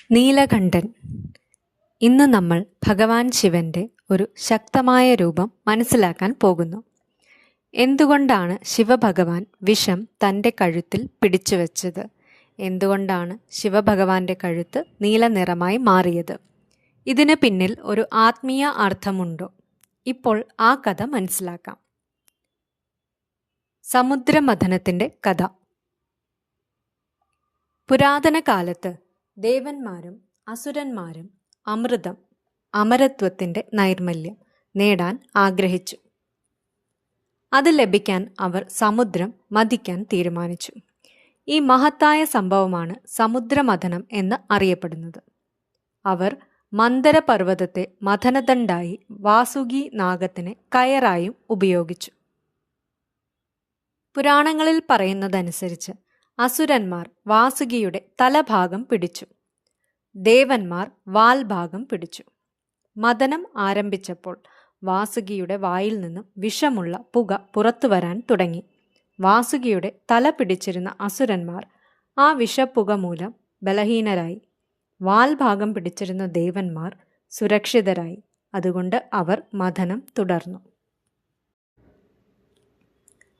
നീലകണ്ഠൻ. ഇന്ന് നമ്മൾ ഭഗവാൻ ശിവന്റെ ഒരു ശക്തമായ രൂപം മനസ്സിലാക്കാൻ പോകുന്നു. എന്തുകൊണ്ടാണ് ശിവഭഗവാൻ വിഷം തൻ്റെ കഴുത്തിൽ പിടിച്ചുവെച്ചത്? എന്തുകൊണ്ടാണ് ശിവഭഗവാന്റെ കഴുത്ത് നീല നിറമായി മാറിയത്? ഇതിന് പിന്നിൽ ഒരു ആത്മീയ അർത്ഥമുണ്ടോ? ഇപ്പോൾ ആ കഥ മനസ്സിലാക്കാം. സമുദ്രമഥനത്തിൻ്റെ കഥ. പുരാതന കാലത്ത് ദേവന്മാരും അസുരന്മാരും അമരത്വത്തിൻ്റെ നൈർമല്യം നേടാൻ ആഗ്രഹിച്ചു. അത് ലഭിക്കാൻ അവർ സമുദ്രം മഥിക്കാൻ തീരുമാനിച്ചു. ഈ മഹത്തായ സംഭവമാണ് സമുദ്രമഥനം എന്ന് അറിയപ്പെടുന്നത്. അവർ മന്ദരപർവ്വതത്തെ മഥനദണ്ഡായി വാസുകി നാഗത്തിനെ കയറായും ഉപയോഗിച്ചു. പുരാണങ്ങളിൽ പറയുന്നതനുസരിച്ച് അസുരന്മാർ വാസുകിയുടെ തലഭാഗം പിടിച്ചു, ദേവന്മാർ വാൽഭാഗം പിടിച്ചു. മഥനം ആരംഭിച്ചപ്പോൾ വാസുകിയുടെ വായിൽ നിന്നും വിഷമുള്ള പുക പുറത്തു വരാൻ തുടങ്ങി. വാസുകിയുടെ തല പിടിച്ചിരുന്ന അസുരന്മാർ ആ വിഷപ്പുക മൂലം ബലഹീനരായി. വാൽഭാഗം പിടിച്ചിരുന്ന ദേവന്മാർ സുരക്ഷിതരായി. അതുകൊണ്ട് അവർ മഥനം തുടർന്നു.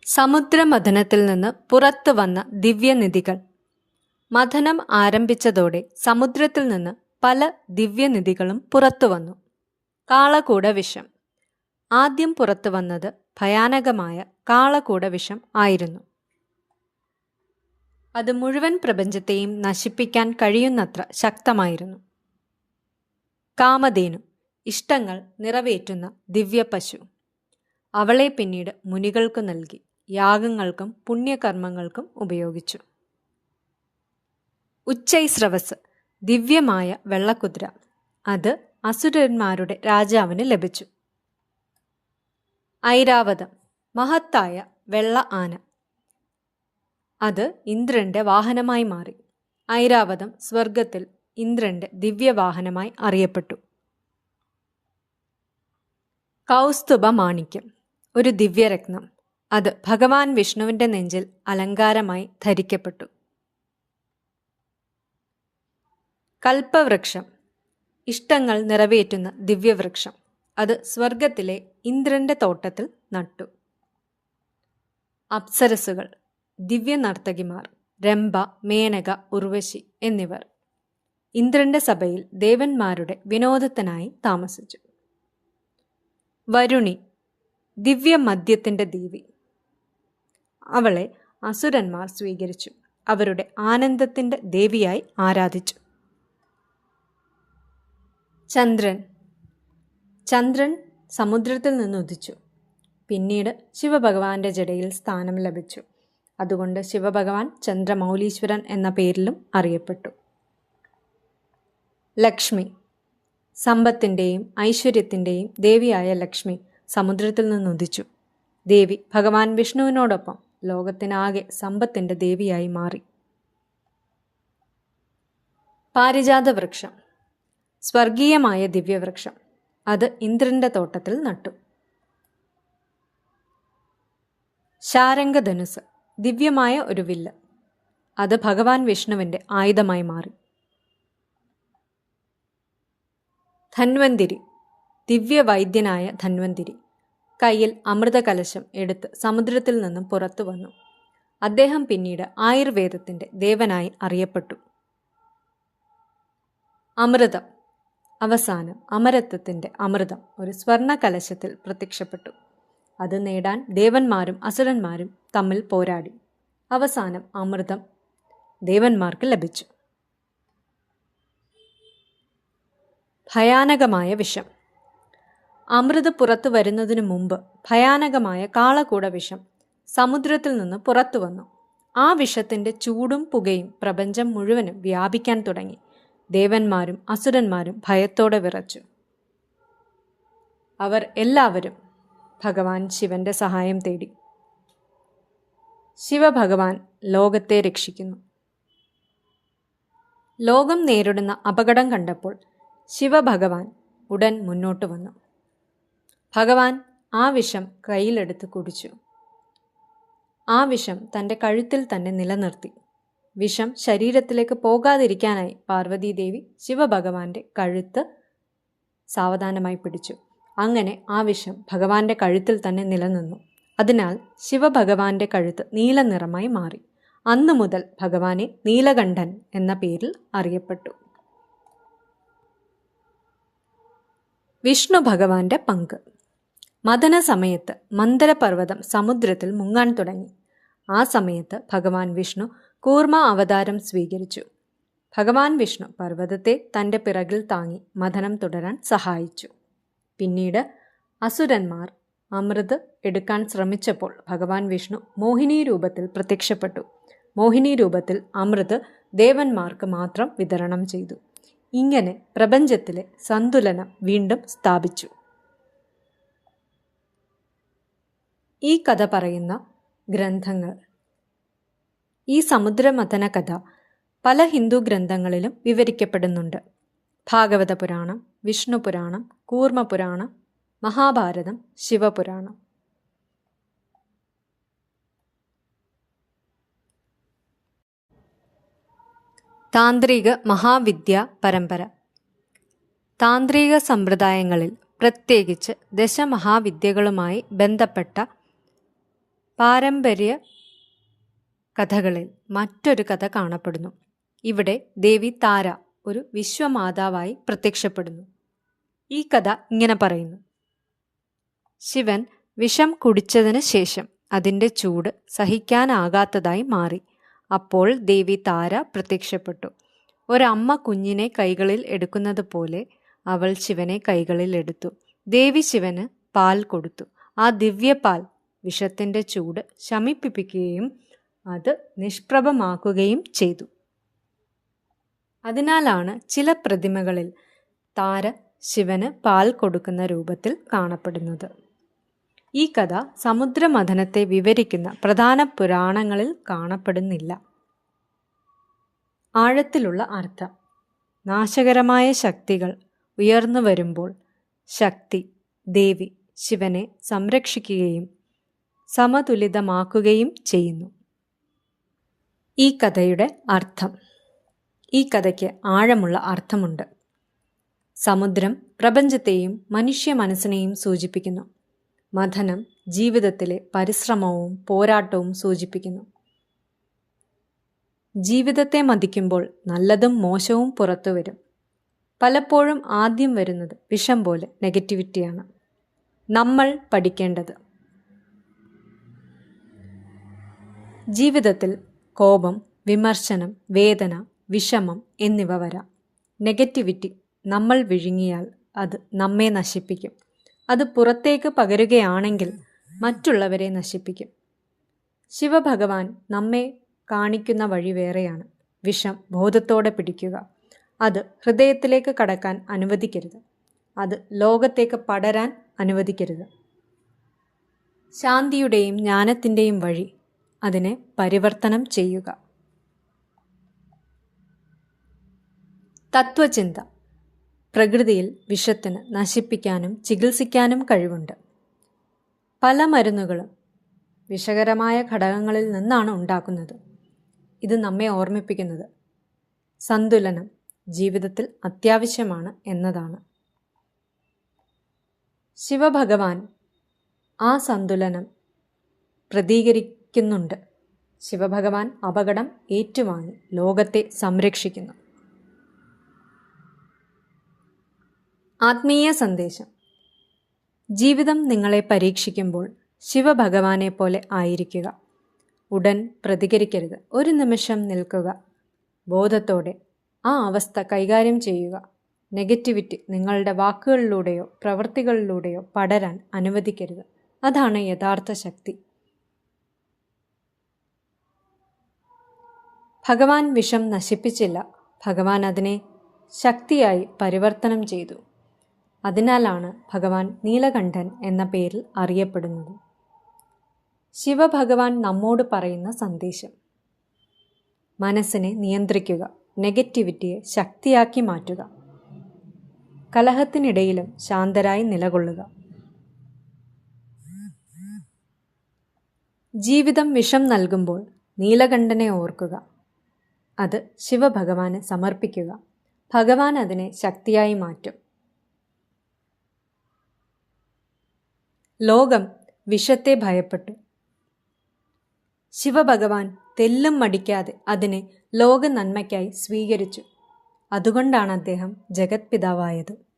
സമുദ്രമഥനത്തിൽ നിന്ന് പുറത്തു വന്ന ദിവ്യനിധികൾ. മഥനം ആരംഭിച്ചതോടെ സമുദ്രത്തിൽ നിന്ന് പല ദിവ്യനിധികളും പുറത്തു വന്നു. കാളകൂട വിഷം. ആദ്യം പുറത്തു വന്നത് ഭയാനകമായ കാളകൂട വിഷം ആയിരുന്നു. അത് മുഴുവൻ പ്രപഞ്ചത്തെയും നശിപ്പിക്കാൻ കഴിയുന്നത്ര ശക്തമായിരുന്നു. കാമധേനു. ഇഷ്ടങ്ങൾ നിറവേറ്റുന്ന ദിവ്യപശു. അവളെ പിന്നീട് മുനികൾക്ക് നൽകി യാഗങ്ങൾക്കും പുണ്യകർമ്മങ്ങൾക്കും ഉപയോഗിച്ചു. ഉച്ചൈസ്രവസ്. ദിവ്യമായ വെള്ളക്കുതിര. അത് അസുരന്മാരുടെ രാജാവിന് ലഭിച്ചു. ഐരാവതം. മഹത്തായ വെള്ള ആന. അത് ഇന്ദ്രന്റെ വാഹനമായി മാറി. ഐരാവതം സ്വർഗത്തിൽ ഇന്ദ്രന്റെ ദിവ്യവാഹനമായി അറിയപ്പെട്ടു. കൗസ്തുഭ മാണിക്യം. ഒരു ദിവ്യരത്നം. അത് ഭഗവാൻ വിഷ്ണുവിന്റെ നെഞ്ചിൽ അലങ്കാരമായി ധരിക്കപ്പെട്ടു. കൽപ്പവൃക്ഷം. ഇഷ്ടങ്ങൾ നിറവേറ്റുന്ന ദിവ്യവൃക്ഷം. അത് സ്വർഗത്തിലെ ഇന്ദ്രന്റെ തോട്ടത്തിൽ നട്ടു. അപ്സരസുകൾ. ദിവ്യ നർത്തകിമാർ. രംഭ, മേനക, ഉർവശി എന്നിവർ ഇന്ദ്രന്റെ സഭയിൽ ദേവന്മാരുടെ വിനോദത്തിനായി താമസിച്ചു. വരുണി. ദിവ്യ മദ്യത്തിന്റെ ദേവി. അവളെ അസുരന്മാർ സ്വീകരിച്ചു. അവരുടെ ആനന്ദത്തിന്റെ ദേവിയായി ആരാധിച്ചു. ചന്ദ്രൻ. ചന്ദ്രൻ സമുദ്രത്തിൽ നിന്ന് ഉദിച്ചു. പിന്നീട് ശിവഭഗവാന്റെ ജടയിൽ സ്ഥാനം ലഭിച്ചു. അതുകൊണ്ട് ശിവഭഗവാൻ ചന്ദ്രമൗലീശ്വരൻ എന്ന പേരിലും അറിയപ്പെട്ടു. ലക്ഷ്മി. സമ്പത്തിൻ്റെയും ഐശ്വര്യത്തിൻ്റെയും ദേവിയായ ലക്ഷ്മി സമുദ്രത്തിൽ നിന്ന് ഉദിച്ചു. ദേവി ഭഗവാൻ വിഷ്ണുവിനോടൊപ്പം ലോകത്തിനാകെ സമ്പത്തിൻ്റെ ദേവിയായി മാറി. പാരിജാത വൃക്ഷം. സ്വർഗീയമായ ദിവ്യവൃക്ഷം. അത് ഇന്ദ്രന്റെ തോട്ടത്തിൽ നട്ടു. ശാരംഗധനുസ്. ദിവ്യമായ ഒരു വില്ല്. അത് ഭഗവാൻ വിഷ്ണുവിന്റെ ആയുധമായി മാറി. ധന്വന്തിരി. ദിവ്യവൈദ്യനായ ധന്വന്തിരി കയ്യിൽ അമൃതകലശം എടുത്ത് സമുദ്രത്തിൽ നിന്നും പുറത്തു വന്നു. അദ്ദേഹം പിന്നീട് ആയുർവേദത്തിന്റെ ദേവനായി അറിയപ്പെട്ടു. അമൃതം. അവസാനം അമരത്വത്തിന്റെ അമൃതം ഒരു സ്വർണ്ണ കലശത്തിൽ പ്രത്യക്ഷപ്പെട്ടു. അത് നേടാൻ ദേവന്മാരും അസുരന്മാരും തമ്മിൽ പോരാടി. അവസാനം അമൃതം ദേവന്മാർക്ക് ലഭിച്ചു. ഭയാനകമായ വിഷം. അമൃത് പുറത്തു വരുന്നതിനു മുമ്പ് ഭയാനകമായ കാളകൂട വിഷം സമുദ്രത്തിൽ നിന്ന് പുറത്തു വന്നു. ആ വിഷത്തിന്റെ ചൂടും പുകയും പ്രപഞ്ചം മുഴുവനും വ്യാപിക്കാൻ തുടങ്ങി. ദേവന്മാരും അസുരന്മാരും ഭയത്തോടെ വിറച്ചു. അവർ എല്ലാവരും ഭഗവാൻ ശിവന്റെ സഹായം തേടി. ശിവഭഗവാൻ ലോകത്തെ രക്ഷിക്കുന്നു. ലോകം നേരിടുന്ന അപകടം കണ്ടപ്പോൾ ശിവഭഗവാൻ ഉടൻ മുന്നോട്ട് വന്നു. ഭഗവാൻ ആ വിഷം കയ്യിലെടുത്ത് കുടിച്ചു. ആ വിഷം തൻ്റെ കഴുത്തിൽ തന്നെ നിലനിർത്തി. വിഷം ശരീരത്തിലേക്ക് പോകാതിരിക്കാനായി പാർവതീദേവി ശിവഭഗവാന്റെ കഴുത്ത് സാവധാനമായി പിടിച്ചു. അങ്ങനെ ആ വിഷം ഭഗവാന്റെ കഴുത്തിൽ തന്നെ നിലനിന്നു. അതിനാൽ ശിവഭഗവാന്റെ കഴുത്ത് നീല നിറമായി മാറി. അന്നു മുതൽ ഭഗവാനെ നീലകണ്ഠൻ എന്ന പേരിൽ അറിയപ്പെട്ടു. വിഷ്ണു ഭഗവാന്റെ പങ്ക്. മദന സമയത്ത് മന്ദരപർവ്വതം സമുദ്രത്തിൽ മുങ്ങാൻ തുടങ്ങി. ആ സമയത്ത് ഭഗവാൻ വിഷ്ണു കൂർമ്മ അവതാരം സ്വീകരിച്ചു. ഭഗവാൻ വിഷ്ണു പർവ്വതത്തെ തൻ്റെ പിറകിൽ താങ്ങി മഥനം തുടരാൻ സഹായിച്ചു. പിന്നീട് അസുരന്മാർ അമൃത് എടുക്കാൻ ശ്രമിച്ചപ്പോൾ ഭഗവാൻ വിഷ്ണു മോഹിനി രൂപത്തിൽ പ്രത്യക്ഷപ്പെട്ടു. മോഹിനി രൂപത്തിൽ അമൃത് ദേവന്മാർക്ക് മാത്രം വിതരണം ചെയ്തു. ഇങ്ങനെ പ്രപഞ്ചത്തിലെ സന്തുലനം വീണ്ടും സ്ഥാപിച്ചു. ഈ കഥ പറയുന്ന ഗ്രന്ഥങ്ങൾ. ഈ സമുദ്രമഥന കഥ പല ഹിന്ദു ഗ്രന്ഥങ്ങളിലും വിവരിക്കപ്പെടുന്നുണ്ട്. ഭാഗവത പുരാണം, വിഷ്ണു പുരാണം, കൂർമ്മ പുരാണം, മഹാഭാരതം, ശിവപുരാണം. താന്ത്രിക മഹാവിദ്യ പരമ്പര. താന്ത്രിക സമ്പ്രദായങ്ങളിൽ പ്രത്യേകിച്ച് ദശമഹാവിദ്യകളുമായി ബന്ധപ്പെട്ട പാരമ്പര്യ കഥകളിൽ മറ്റൊരു കഥ കാണപ്പെടുന്നു. ഇവിടെ ദേവി താര ഒരു വിശ്വമാതാവായി പ്രത്യക്ഷപ്പെടുന്നു. ഈ കഥ ഇങ്ങനെ പറയുന്നു. ശിവൻ വിഷം കുടിച്ചതിന് ശേഷം അതിൻ്റെ ചൂട് സഹിക്കാനാകാത്തതായി മാറി. അപ്പോൾ ദേവി താര പ്രത്യക്ഷപ്പെട്ടു. ഒരമ്മ കുഞ്ഞിനെ കൈകളിൽ എടുക്കുന്നത് പോലെ അവൾ ശിവനെ കൈകളിൽ എടുത്തു. ദേവി ശിവന് പാൽ കൊടുത്തു. ആ ദിവ്യപാൽ വിഷത്തിൻ്റെ ചൂട് ശമിപ്പിക്കുകയും അത് നിഷ്പ്രഭമാക്കുകയും ചെയ്തു. അതിനാലാണ് ചില പ്രതിമകളിൽ താര ശിവന് പാൽ കൊടുക്കുന്ന രൂപത്തിൽ കാണപ്പെടുന്നത്. ഈ കഥ സമുദ്രമഥനത്തെ വിവരിക്കുന്ന പ്രധാന പുരാണങ്ങളിൽ കാണപ്പെടുന്നില്ല. ആഴത്തിലുള്ള അർത്ഥം. നാശകരമായ ശക്തികൾ ഉയർന്നു വരുമ്പോൾ ശക്തി ദേവി ശിവനെ സംരക്ഷിക്കുകയും സമതുലിതമാക്കുകയും ചെയ്യുന്നു. ഈ കഥയുടെ അർത്ഥം. ഈ കഥയ്ക്ക് ആഴമുള്ള അർത്ഥമുണ്ട്. സമുദ്രം പ്രപഞ്ചത്തെയും മനുഷ്യ മനസ്സിനെയും സൂചിപ്പിക്കുന്നു. മഥനം ജീവിതത്തിലെ പരിശ്രമവും പോരാട്ടവും സൂചിപ്പിക്കുന്നു. ജീവിതത്തെ മതിക്കുമ്പോൾ നല്ലതും മോശവും പുറത്തു വരും. പലപ്പോഴും ആദ്യം വരുന്നത് വിഷം പോലെ നെഗറ്റിവിറ്റിയാണ്. നമ്മൾ പഠിക്കേണ്ടത്. ജീവിതത്തിൽ കോപം, വിമർശനം, വേദന, വിഷമം എന്നിവ വരാം. നെഗറ്റിവിറ്റി നമ്മൾ വിഴുങ്ങിയാൽ അത് നമ്മെ നശിപ്പിക്കും. അത് പുറത്തേക്ക് പകരുകയാണെങ്കിൽ മറ്റുള്ളവരെ നശിപ്പിക്കും. ശിവഭഗവാൻ നമ്മെ കാണിക്കുന്ന വഴി വേറെയാണ്. വിഷം ബോധത്തോടെ പിടിക്കുക. അത് ഹൃദയത്തിലേക്ക് കടക്കാൻ അനുവദിക്കരുത്. അത് ലോകത്തേക്ക് പടരാൻ അനുവദിക്കരുത്. ശാന്തിയുടെയും ജ്ഞാനത്തിൻ്റെയും വഴി. അതിനെ പരിവർത്തനം ചെയ്യുക. തത്വചിന്ത. പ്രകൃതിയിൽ വിഷത്തിന് നശിപ്പിക്കാനും ചികിത്സിക്കാനും കഴിവുണ്ട്. പല മരുന്നുകളും വിഷകരമായ ഘടകങ്ങളിൽ നിന്നാണ് ഉണ്ടാക്കുന്നത്. ഇത് നമ്മെ ഓർമ്മിപ്പിക്കുന്നത് സന്തുലനം ജീവിതത്തിൽ അത്യാവശ്യമാണ് എന്നതാണ്. ശിവഭഗവാൻ ആ സന്തുലനം പ്രതികരിക്കുന്നുണ്ട്. ശിവഭഗവാൻ അപകടം ഏറ്റുവാങ്ങി ലോകത്തെ സംരക്ഷിക്കുന്നു. ആത്മീയ സന്ദേശം. ജീവിതം നിങ്ങളെ പരീക്ഷിക്കുമ്പോൾ ശിവഭഗവാനെ പോലെ ആയിരിക്കുക. ഉടൻ പ്രതികരിക്കരുത്. ഒരു നിമിഷം നിൽക്കുക. ബോധത്തോടെ ആ അവസ്ഥ കൈകാര്യം ചെയ്യുക. നെഗറ്റിവിറ്റി നിങ്ങളുടെ വാക്കുകളിലൂടെയോ പ്രവൃത്തികളിലൂടെയോ പടരാൻ അനുവദിക്കരുത്. അതാണ് യഥാർത്ഥ ശക്തി. ഭഗവാൻ വിഷം നശിപ്പിച്ചില്ല. ഭഗവാൻ അതിനെ ശക്തിയായി പരിവർത്തനം ചെയ്തു. അതിനാലാണ് ഭഗവാൻ നീലകണ്ഠൻ എന്ന പേരിൽ അറിയപ്പെടുന്നത്. ശിവഭഗവാൻ നമ്മോട് പറയുന്ന സന്ദേശം: മനസ്സിനെ നിയന്ത്രിക്കുക. നെഗറ്റിവിറ്റിയെ ശക്തിയാക്കി മാറ്റുക. കലഹത്തിനിടയിലും ശാന്തരായി നിലകൊള്ളുക. ജീവിതം വിഷം നൽകുമ്പോൾ നീലകണ്ഠനെ ഓർക്കുക. അത് ശിവഭഗവാന് സമർപ്പിക്കുക. ഭഗവാൻ അതിനെ ശക്തിയായി മാറ്റും. ലോകം വിഷത്തെ ഭയപ്പെട്ടു. ശിവഭഗവാൻ തെല്ലും മടിക്കാതെ അതിനെ ലോക നന്മയ്ക്കായി സ്വീകരിച്ചു. അതുകൊണ്ടാണ് അദ്ദേഹം ജഗത് പിതാവായത്.